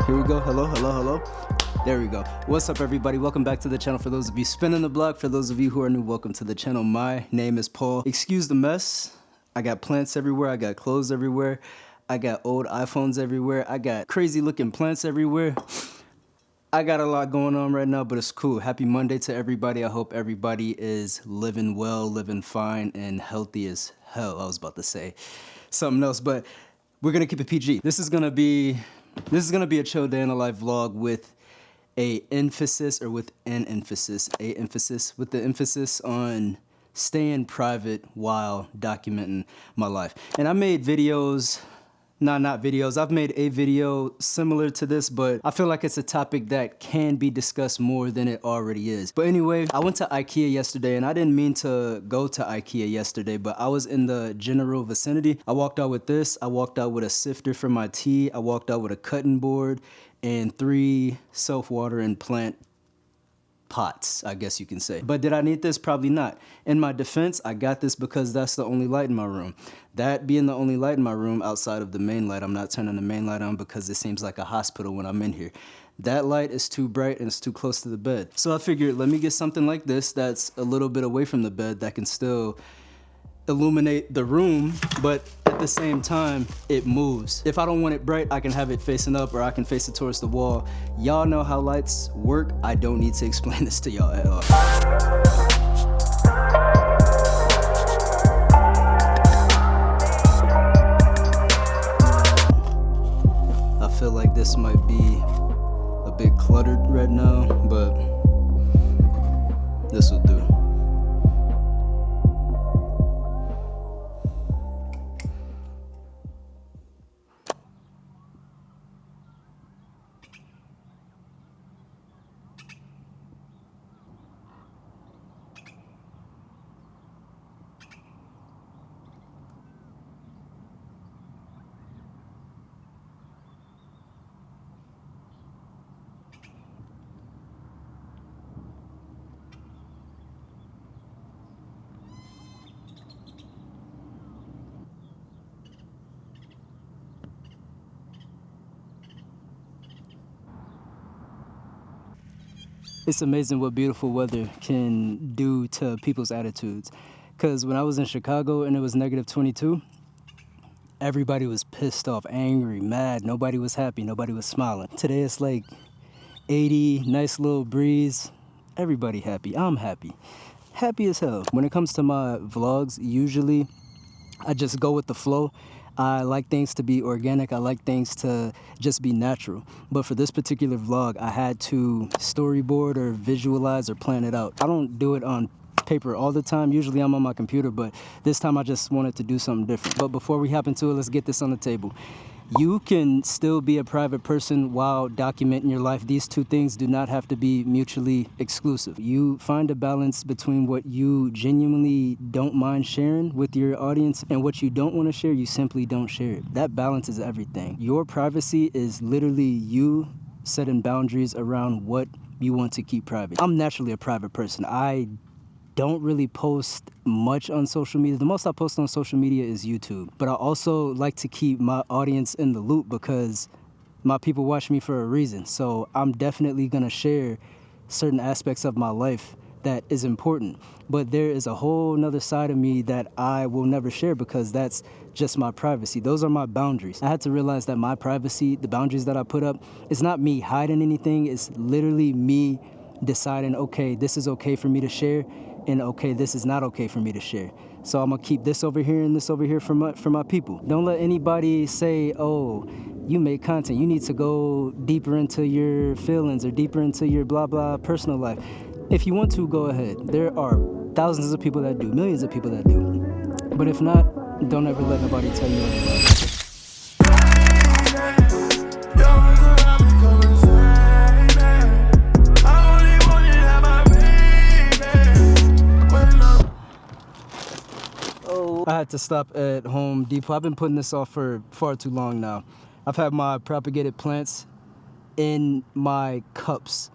Here we go. Hello, hello, hello. There we go. What's up, everybody? Welcome back to the channel. For those of you spinning the block, for those of you who are new, welcome to the channel. My name is Paul. Excuse the mess. I got plants everywhere. I got clothes everywhere. I got old iPhones everywhere. I got crazy looking plants everywhere. I got a lot going on right now, but it's cool. Happy Monday to everybody. I hope everybody is living well, living fine, and healthy as hell. I was about to say something else, but we're gonna keep it PG. This is gonna be a chill day in the life vlog with an emphasis with the emphasis on staying private while documenting my life. And I made videos. I've made a video similar to this, but I feel like it's a topic that can be discussed more than it already is. But anyway, I went to IKEA yesterday, and I didn't mean to go to IKEA yesterday, but I was in the general vicinity. I walked out with this. I walked out with a sifter for my tea. I walked out with a cutting board and 3 self-watering plant pots, I guess you can say. But did I need this? Probably not. In my defense, I got this because that's the only light in my room. That being the only light in my room outside of the main light, I'm not turning the main light on because it seems like a hospital when I'm in here. That light is too bright and it's too close to the bed. So I figured, let me get something like this that's a little bit away from the bed that can still illuminate the room, but at the same time, it moves. If I don't want it bright, I can have it facing up or I can face it towards the wall. Y'all know how lights work. I don't need to explain this to y'all at all. I feel like this might be a bit cluttered right now, but this will do. It's amazing what beautiful weather can do to people's attitudes. Because when I was in Chicago and it was -22, everybody was pissed off, angry, mad. Nobody was happy. Nobody was smiling. Today it's like 80, nice little breeze. Everybody happy. I'm happy. Happy as hell. When it comes to my vlogs, usually I just go with the flow. I like things to be organic. I like things to just be natural. But for this particular vlog, I had to storyboard or visualize or plan it out. I don't do it on paper all the time. Usually I'm on my computer, but this time I just wanted to do something different. But before we hop into it, let's get this on the table. You can still be a private person while documenting your life. These two things do not have to be mutually exclusive. You find a balance between what you genuinely don't mind sharing with your audience and what you don't want to share, you simply don't share it. That balance is everything. Your privacy is literally you setting boundaries around what you want to keep private. I'm naturally a private person. I don't really post much on social media. The most I post on social media is YouTube. But I also like to keep my audience in the loop because my people watch me for a reason. So I'm definitely gonna share certain aspects of my life that is important. But there is a whole nother side of me that I will never share because that's just my privacy. Those are my boundaries. I had to realize that my privacy, the boundaries that I put up, it's not me hiding anything. It's literally me deciding, okay, this is okay for me to share, and okay, this is not okay for me to share. So I'm gonna keep this over here and this over here for my people. Don't let anybody say, oh, you make content, you need to go deeper into your feelings or deeper into your blah blah personal life. If you want to, go ahead. There are thousands of people that do, millions of people that do. But if not, don't ever let nobody tell you otherwise. I had to stop at Home Depot. I've been putting this off for far too long now. I've had my propagated plants in my cups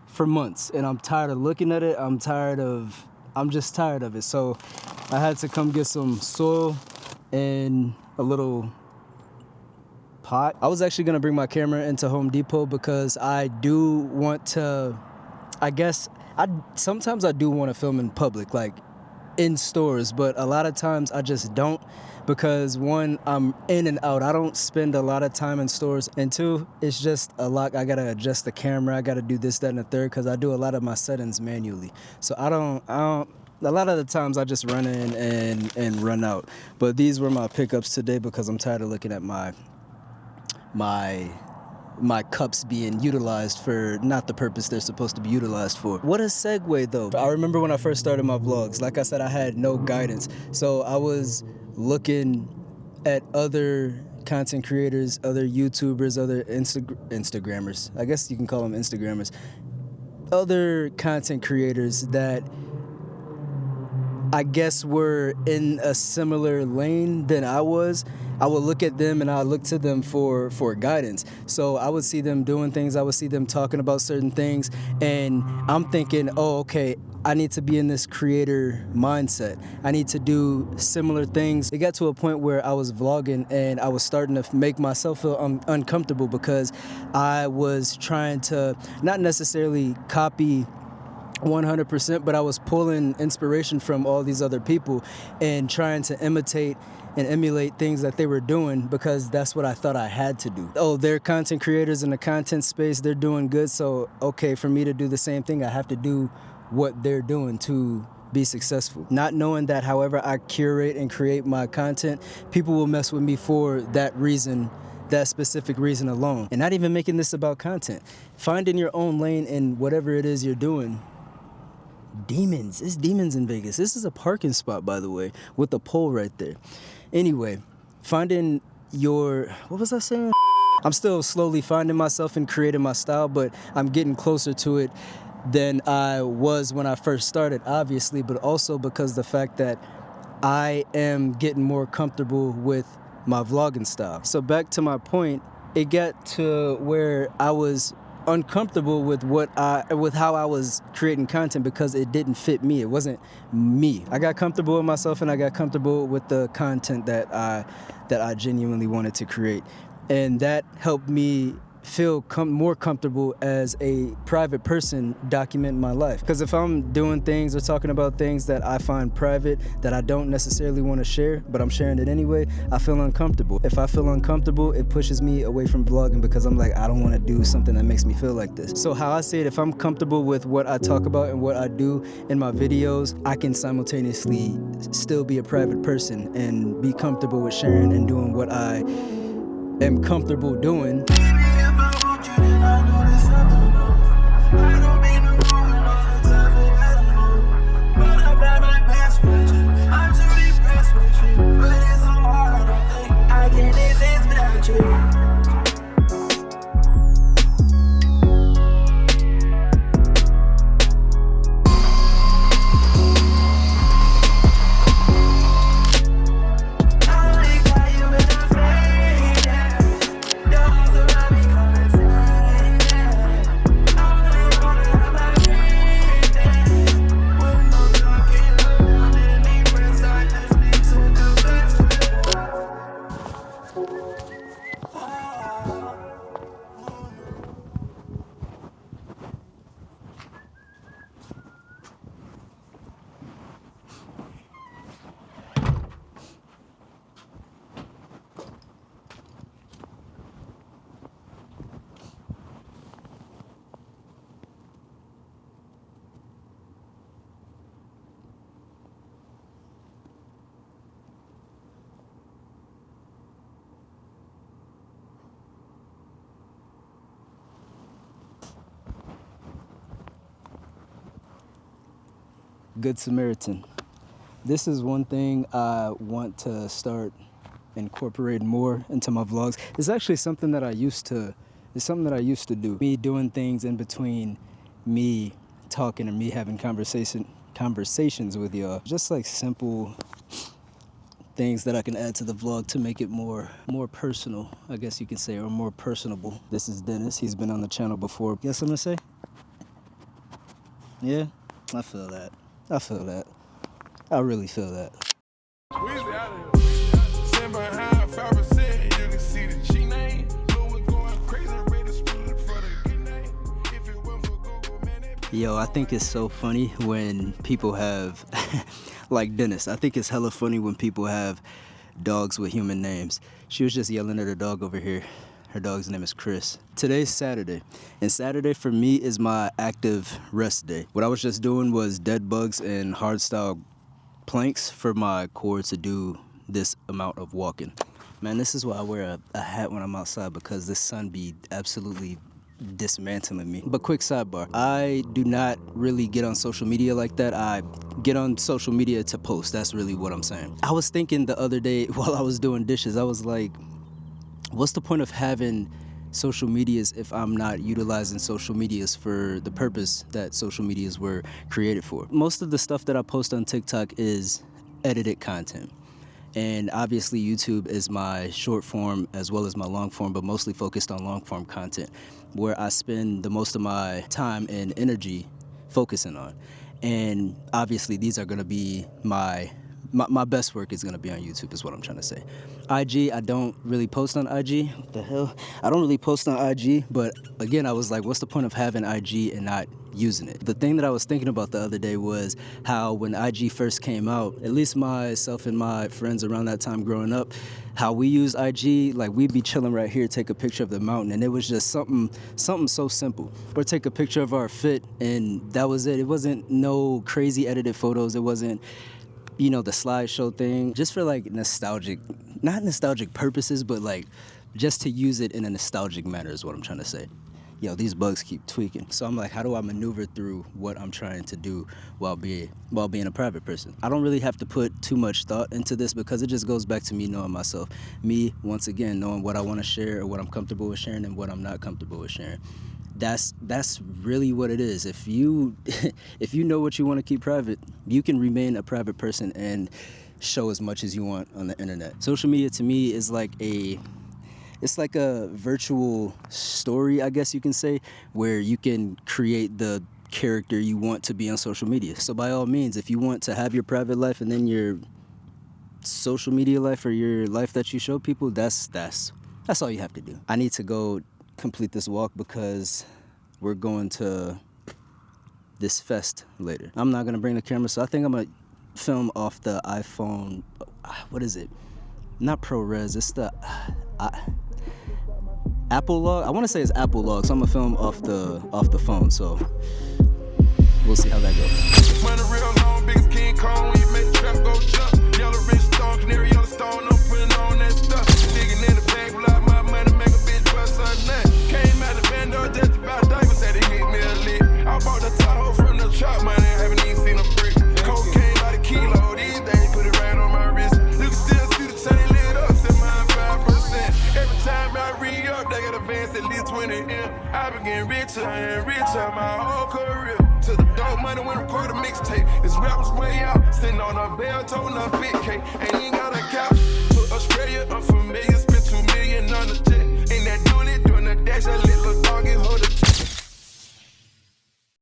for months, and I'm tired of looking at it. I'm just tired of it. So I had to come get some soil and a little pot. I was actually gonna bring my camera into Home Depot because I do want to, sometimes I do want to film in public, like in stores, but a lot of times I just don't, because one, I'm in and out. I don't spend a lot of time in stores, and two, it's just a lot. I gotta adjust the camera, I gotta do this, that, and the third, because I do a lot of my settings manually. So I don't, a lot of the times I just run in and run out. But these were my pickups today because I'm tired of looking at my cups being utilized for not the purpose they're supposed to be utilized for. What a segue though. I remember when I first started my vlogs, like I said, I had no guidance. So I was looking at other content creators, other YouTubers, other Instagrammers. I guess you can call them Instagrammers. Other content creators that I guess were in a similar lane than I was. I would look at them and I would look to them for guidance. So I would see them doing things, I would see them talking about certain things, and I'm thinking, oh, okay, I need to be in this creator mindset. I need to do similar things. It got to a point where I was vlogging and I was starting to make myself feel uncomfortable because I was trying to not necessarily copy 100%, but I was pulling inspiration from all these other people and trying to imitate and emulate things that they were doing because that's what I thought I had to do. Oh, they're content creators in the content space, they're doing good, so okay, for me to do the same thing, I have to do what they're doing to be successful. Not knowing that however I curate and create my content, people will mess with me for that reason, that specific reason alone. And not even making this about content. Finding your own lane in whatever it is you're doing. Demons. It's demons in Vegas. This is a parking spot, by the way, with a pole right there. Anyway, finding your, what was I saying? I'm still slowly finding myself and creating my style, but I'm getting closer to it than I was when I first started, obviously, but also because the fact that I am getting more comfortable with my vlogging style. So back to my point, it got to where I was uncomfortable with how I was creating content because it didn't fit me. It wasn't me. I got comfortable with myself and I got comfortable with the content that I genuinely wanted to create, and that helped me feel more comfortable as a private person documenting my life. Because if I'm doing things or talking about things that I find private that I don't necessarily want to share, but I'm sharing it anyway, I feel uncomfortable. If I feel uncomfortable, it pushes me away from vlogging because I'm like, I don't want to do something that makes me feel like this. So how I see it, if I'm comfortable with what I talk about and what I do in my videos, I can simultaneously still be a private person and be comfortable with sharing and doing what I am comfortable doing. Good Samaritan. This is one thing I want to start incorporating more into my vlogs. It's actually something that I used to do. Me doing things in between me talking and me having conversations with y'all. Just like simple things that I can add to the vlog to make it more personal, I guess you could say, or more personable. This is Dennis. He's been on the channel before. You got something to say? Yeah? I feel that. I really feel that. Weezy out of here. Sitting behind 5%, you can see the G name. Yo, I think it's so funny when people have, like Dennis, I think it's hella funny when people have dogs with human names. She was just yelling at her dog over here. Her dog's name is Chris. Today's Saturday, and Saturday for me is my active rest day. What I was just doing was dead bugs and hardstyle planks for my core to do this amount of walking. Man, this is why I wear a hat when I'm outside, because the sun be absolutely dismantling me. But quick sidebar, I do not really get on social media like that. I get on social media to post. That's really what I'm saying. I was thinking the other day while I was doing dishes, I was like, what's the point of having social medias if I'm not utilizing social medias for the purpose that social medias were created for? Most of the stuff that I post on TikTok is edited content. And obviously YouTube is my short form as well as my long form, but mostly focused on long form content, where I spend the most of my time and energy focusing on. And obviously these are gonna be my best work is gonna be on YouTube, is what I'm trying to say. IG, I don't really post on IG. What the hell? I don't really post on IG, but again, I was like, what's the point of having IG and not using it? The thing that I was thinking about the other day was how when IG first came out, at least myself and my friends around that time growing up, how we use IG, like we'd be chilling right here, take a picture of the mountain, and it was just something so simple. Or take a picture of our fit, and that was it. It wasn't no crazy edited photos. It wasn't, you know, the slideshow thing, just for like not nostalgic purposes, but like just to use it in a nostalgic manner is what I'm trying to say. Yo, these bugs keep tweaking. So I'm like, how do I maneuver through what I'm trying to do while being a private person? I don't really have to put too much thought into this, because it just goes back to me knowing myself. Me, once again, knowing what I want to share or what I'm comfortable with sharing and what I'm not comfortable with sharing. That's really what it is. If you know what you want to keep private, you can remain a private person and show as much as you want on the internet. Social media to me is like it's like a virtual story, I guess you can say, where you can create the character you want to be on social media. So by all means, if you want to have your private life and then your social media life, or your life that you show people, that's all you have to do. I need to go complete this walk because we're going to this fest later. I'm not gonna bring the camera, so I think I'm gonna film off the iPhone. What is it? Not ProRes. It's the Apple Log. I want to say it's Apple Log, so I'm gonna film off the phone. So we'll see how that goes. Money real long, biggest King Kong when you make the trap go jump. Yellow rich stone, canary yellow stone, I'm putting on that stuff. Digging in the bag, blow out my money, make a bitch bust her nut. Came out the bando, just about diapers, said it hit me a lick. I bought the Tahoe from the trap, money, haven't even seen a brick. Cocaine by the kilo, these days put it right on my wrist. You can still see the chain lit up, set mine 5%. Every time I re-up, they got advanced at least 20 M. I been getting richer and richer my whole career. To the dope money when I record a mixtape. This rappers way out, sitting on a bell, toting a big cake. Ain't even got a couch. To Australia, unfamiliar, spent $2 million on the jet. Ain't that doing the dash, I